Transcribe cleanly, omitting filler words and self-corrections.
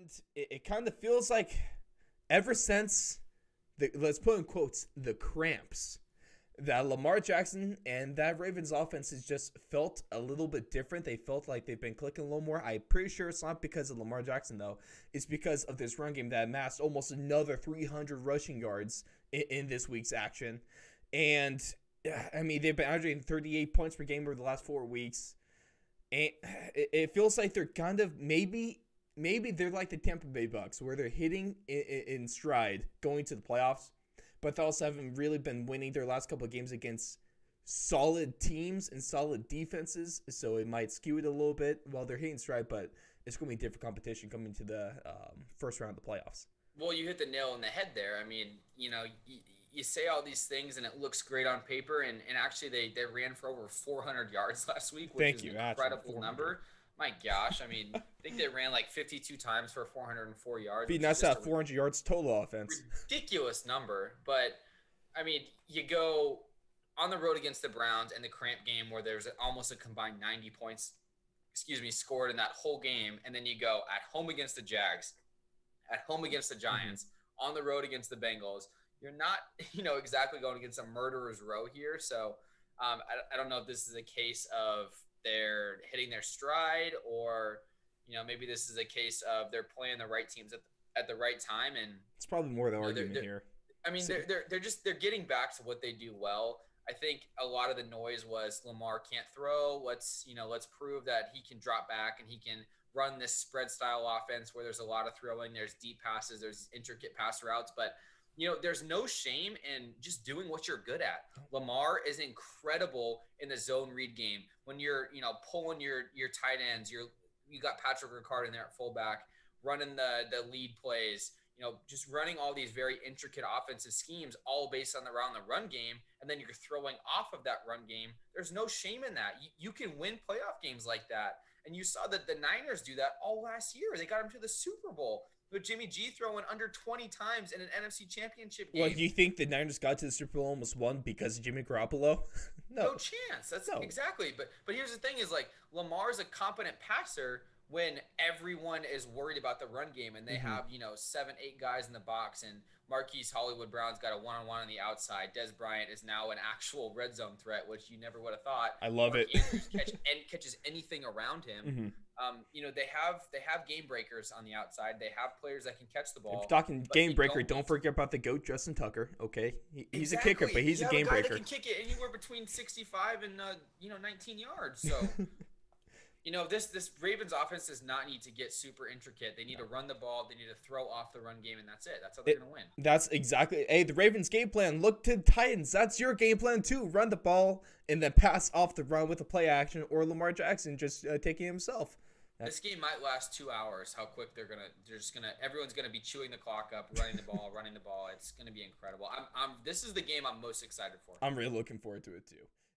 And it kind of feels like ever since let's put in quotes, the cramps, that Lamar Jackson and that Ravens offense has just felt a little bit different. They felt like they've been clicking a little more. I'm pretty sure it's not because of Lamar Jackson, though. It's because of this run game that amassed almost another 300 rushing yards in this week's action. And, I mean, they've been averaging 38 points per game over the last 4 weeks. And it feels like they're kind of maybe they're like the Tampa Bay Bucks, where they're hitting in stride going to the playoffs, but they also haven't really been winning their last couple of games against solid teams and solid defenses, so it might skew it a little bit while they're hitting stride, but it's going to be different competition coming to the first round of the playoffs. Well, you hit the nail on the head there. I mean, you say all these things and it looks great on paper, and actually they ran for over 400 yards last week, which Thank is you. an Actually, incredible number. My gosh, I mean, I think they ran like 52 times for 404 yards. Be Which is nice to just have 400 yards total offense. ridiculous number. But I mean, you go on the road against the Browns and the cramp game where there's almost a combined 90 points, scored in that whole game, and then you go at home against the Jags, at home against the Giants, on the road against the Bengals. You're not, exactly going against a murderer's row here. So I don't know if this is a case of they're hitting their stride, or maybe this is a case of they're playing the right teams at the right time. And it's probably more the argument here. I mean, they're getting back to what they do well. I think a lot of the noise was Lamar can't throw. Let's prove that he can drop back and he can run this spread style offense where there's a lot of throwing, there's deep passes, there's intricate pass routes, but there's no shame in just doing what you're good at. Lamar is incredible in the zone read game. When you're, pulling your tight ends, you got Patrick Ricard in there at fullback, running the lead plays, just running all these very intricate offensive schemes, all based around the run game, and then you're throwing off of that run game. There's no shame in that. You can win playoff games like that. And you saw that the Niners do that all last year. They got him to the Super Bowl with Jimmy G throwing under 20 times in an NFC Championship game. Well, do you think the Niners got to the Super Bowl almost won because of Jimmy Garoppolo? No chance. That's exactly. But here's the thing: is like Lamar's a competent passer when everyone is worried about the run game, and they have 7, 8 guys in the box, and Marquise Hollywood Brown's got a one-on-one on the outside. Des Bryant is now an actual red zone threat, which you never would have thought. I love it. Catches anything around him. They have game breakers on the outside. They have players that can catch the ball. If you're talking game breaker, don't forget about the GOAT, Justin Tucker. Okay, he's a kicker, but he's a game breaker. That can kick it anywhere between 65 and 19 yards. So. This Ravens offense does not need to get super intricate. They need to run the ball. They need to throw off the run game, and that's it. That's how they're going to win. That's exactly. Hey, the Ravens' game plan. Look to the Titans. That's your game plan too. Run the ball and then pass off the run with a play action, or Lamar Jackson just taking himself. This game might last 2 hours. How quick everyone's gonna be chewing the clock up, running the ball. It's gonna be incredible. This is the game I'm most excited for. I'm really looking forward to it too.